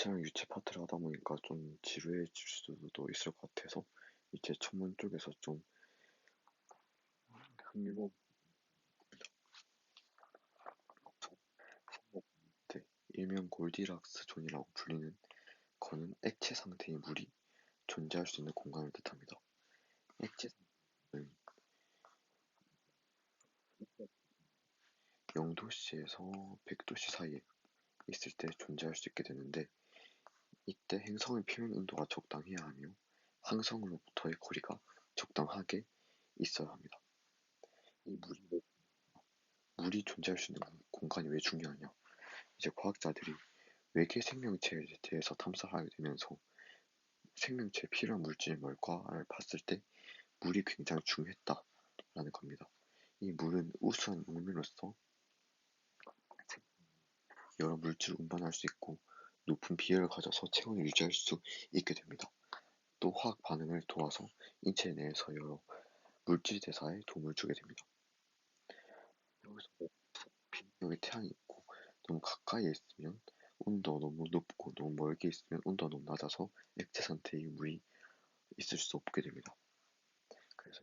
인체랑 유체 파트를 하다 보니까 좀 지루해질 수도 있을 것 같아서 이제 천문 쪽에서 좀 흥미로운 상태, 일명 골디락스 존이라고 불리는 거는 액체 상태의 물이 존재할 수 있는 공간을 뜻합니다. 액체 상태는 0도씨에서 100도씨 사이에 있을 때 존재할 수 있게 되는데, 이때 행성의 표면 온도가 적당해야 하며 항성으로부터의 거리가 적당하게 있어야 합니다. 이 물이 존재할 수 있는 공간이 왜 중요하냐? 이제 과학자들이 외계 생명체에 대해서 탐사를 하게 되면서 생명체에 필요한 물질 뭘까를 봤을 때 물이 굉장히 중요했다라는 겁니다. 이 물은 우수한 용매로서 여러 물질을 운반할 수 있고 높은 비율을 가져서 체온을 유지할 수 있게 됩니다. 또 화학 반응을 도와서 인체 내에서 여러 물질 대사에 도움을 주게 됩니다. 여기서 여기 태양이 있고 너무 가까이에 있으면 온도가 너무 높고 너무 멀게 있으면 온도가 너무 낮아서 액체 상태의 물이 있을 수 없게 됩니다. 그래서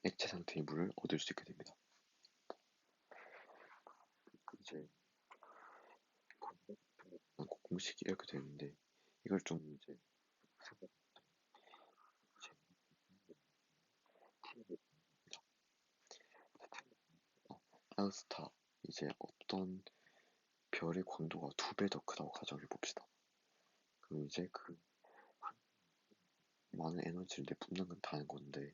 액체 상태의 물을 얻을 수 있게 됩니다. 이제 공식이 이렇게 되는데 이걸 좀 이제 알스타, 이제 어떤 별의 광도가 2배 더 크다고 가정해 봅시다. 그럼 이제 그 많은 에너지를 내뿜는 건 다는 건데,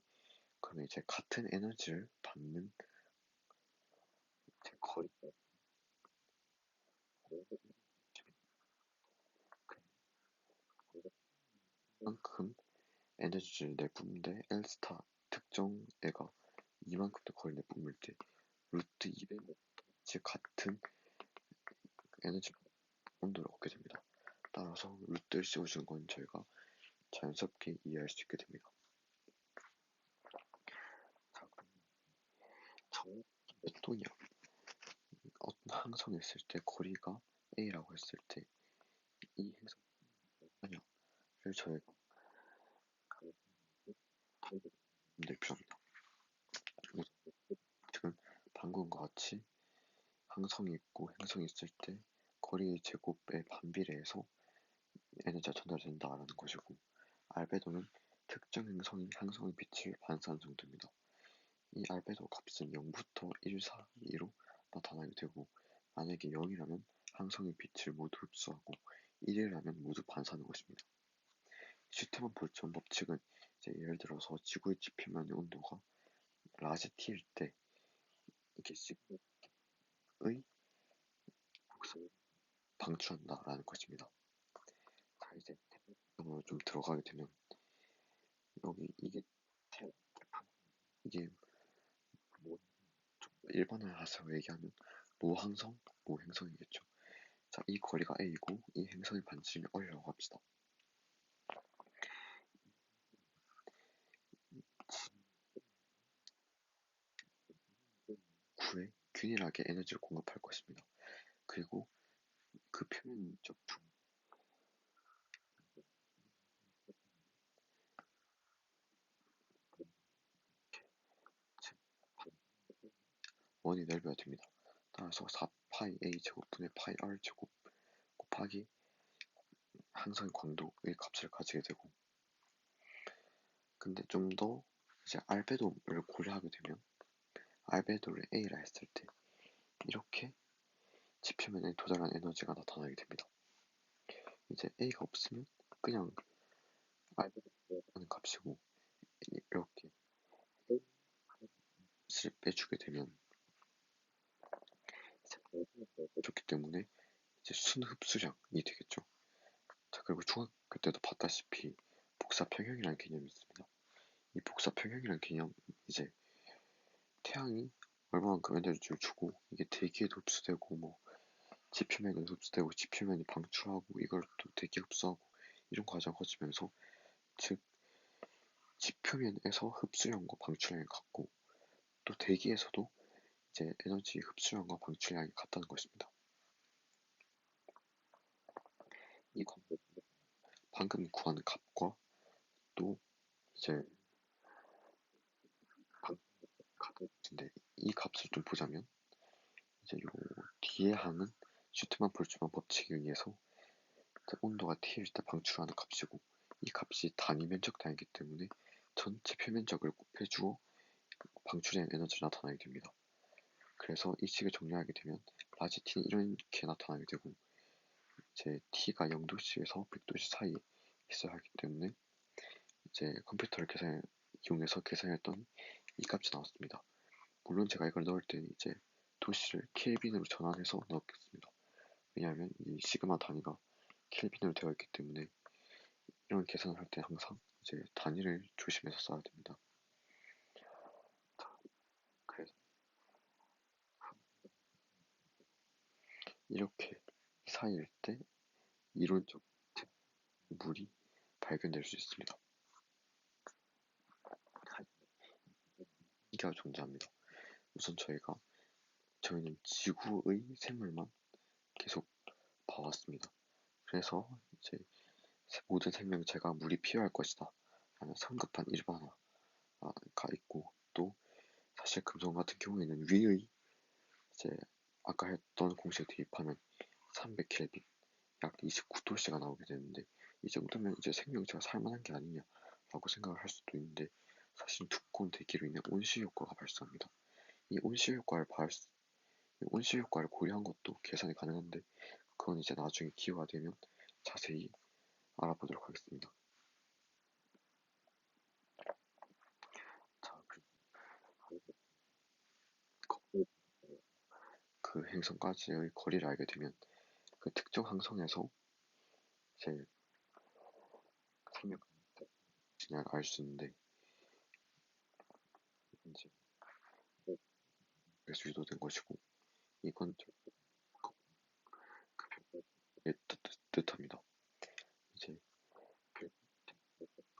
그러면 이제 같은 에너지를 받는 이제 거리만큼 에너지를 내뿜는데 L스타 특정 애가 이만큼 더 거리를 내뿜을 때 루트 200, 즉 같은 에너지 온도를 얻게 됩니다. 따라서 루트를 씌워주는 건 저희가 자연스럽게 이해할 수 있게 됩니다. 자, 그럼 몇 도냐? 어떤 항성이 있을 때 거리가 A라고 했을 때 이 행성 뭐냐를 저희가 낼 필요합니다. 지금 방금과 같이 항성이 있고 행성이 있을 때 거리의 제곱에 반비례해서 에너지가 전달된다라는 것이고, 알베도는 특정 행성이 항성의 빛을 반사하는 정도입니다. 이 알베도 값은 0부터 1 사이로 나타나게 되고, 만약에 0이라면 항성의 빛을 모두 흡수하고 1이라면 모두 반사하는 것입니다. 슈테만 볼츠먼 법칙은 이제 예를 들어서 지구의 지표면의 온도가 라지 T일 때 이게 시그의 복사를 방출한다라는 것입니다. 자, 이제 태양으로 좀 들어가게 되면 여기 이게 뭐 일반화해서 얘기하면 모항성, 모행성이겠죠. 자, 이 거리가 A고 이 행성의 반지름이 R이라고 합시다. 9에 균일하게 에너지를 공급할 것입니다. 그리고 그 표면적 원이 넓어야 됩니다. 따라서 4파이 A 제곱분의 파이 R 제곱 곱하기 항성의 광도의 값을 가지게 되고, 근데 좀 더 이제 알베도를 고려하게 되면 알베도를 A라 했을 때 이렇게 지표면에 도달한 에너지가 나타나게 됩니다. 이제 A가 없으면 그냥 알베도라는 값이고, 이렇게 를 빼주게 되면 좋기 때문에 이제 순흡수량이 되겠죠. 자, 그리고 중학교 때도 봤다시피 복사평형이라는 개념이 있습니다. 이 복사평형이라는 개념, 이제 태양이 얼마만큼 에너지를 주고 이게 대기에도 흡수되고 뭐 지표면에도 흡수되고 지표면이 방출하고 이걸 또 대기 흡수하고 이런 과정을 거치면서, 즉 지표면에서 흡수량과 방출량이 같고 또 대기에서도 이제 에너지 흡수량과 방출량이 같다는 것입니다. 이건 방금 구한 값과 또 이제 방 값인데 이 값을 좀 보자면 이제 요 뒤에 항은 슈트만 볼츠만 법칙에 의해서 온도가 T일 때 방출하는 값이고 이 값이 단위 면적 단위이기 때문에 전체 표면적을 곱해주어 방출된 에너지를 나타나게 됩니다. 그래서 이 식을 정리하게 되면 라지 T는 이렇게 나타나게 되고 이제 T가 0도씨에서 100도씨 사이에 있어야 하기 때문에 이제 컴퓨터를 이용해서 계산했던 이 값이 나왔습니다. 물론 제가 이걸 넣을 때는 이제 도시를 켈빈으로 전환해서 넣었겠습니다. 왜냐하면 이 시그마 단위가 켈빈으로 되어 있기 때문에 이런 계산을 할 때 항상 이제 단위를 조심해서 써야 됩니다. 그래서 이렇게 사이일 때 이론적 물이 발견될 수 있습니다. 이가 존재합니다. 우선 저희는 지구의 생물만 계속 봐왔습니다. 그래서 이제 모든 생명체가 물이 필요할 것이다 라는 성급한 일반화가 있고 또 사실 금속 같은 경우에는 위의 이제 아까 했던 공식에 대입하면 300켈빈 약 29도씨가 나오게 되는데 이 정도면 이제 생명체가 살만한 게 아니냐라고 생각을 할 수도 있는데 사실 두꺼운 대기로 인해 온실 효과가 발생합니다. 이 온실 효과를 고려한 것도 계산이 가능한데 그건 이제 나중에 기회가 되면 자세히 알아보도록 하겠습니다. 자, 그 행성까지의 거리를 알게 되면 그 특정 항성에서 제 생명 진화를 알 수 있는데 이제 그래서 유도된 것이고 이건 뜻합니다. 이제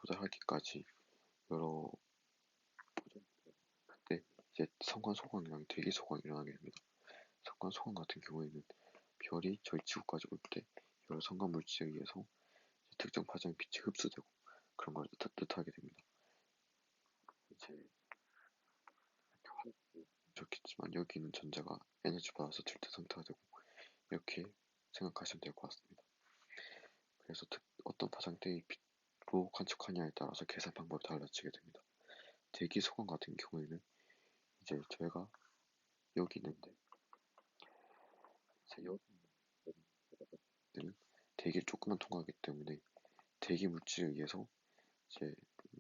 도달하기까지 여러 그때 이제 성간 소강이랑 대기 소강이 일어나게 됩니다. 성간 소강 같은 경우에는 별이 저희 지구까지 올 때 여러 성간 물질에 의해서 특정 파장의 빛이 흡수되고 그런 걸 뜻하게 됩니다. 이제 좋겠지만 여기 있는 전자가 에너지 받아서 절대 상태가 되고 이렇게 생각하시면 될 것 같습니다. 그래서 어떤 파장대의 빛으로 관측하냐에 따라서 계산 방법이 달라지게 됩니다. 대기 소강 같은 경우에는 이제 저희가 여기 있는데 여기는 대기를 조금만 통과하기 때문에 대기 물질에 의해서 이제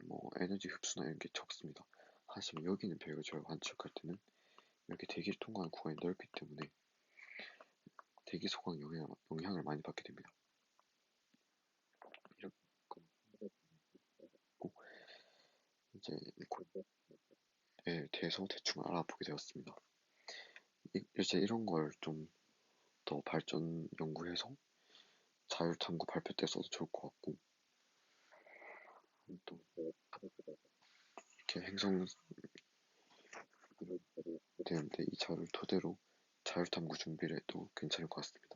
뭐 에너지 흡수나 이런 게 적습니다. 하지만 여기 있는 별을 저희가 관측할 때는 이렇게 대기를 통과하는 구간이 넓기 때문에 대기 소강 영향을 많이 받게 됩니다. 이렇게 이제 에 대해서 대충 알아보게 되었습니다. 이제 이런 걸 좀 더 발전 연구해서 자율탐구 발표 때 써도 좋을 것 같고 또 이렇게 행성 되는데 이 자료를 토대로 자율탐구 준비를 해도 괜찮을 것 같습니다.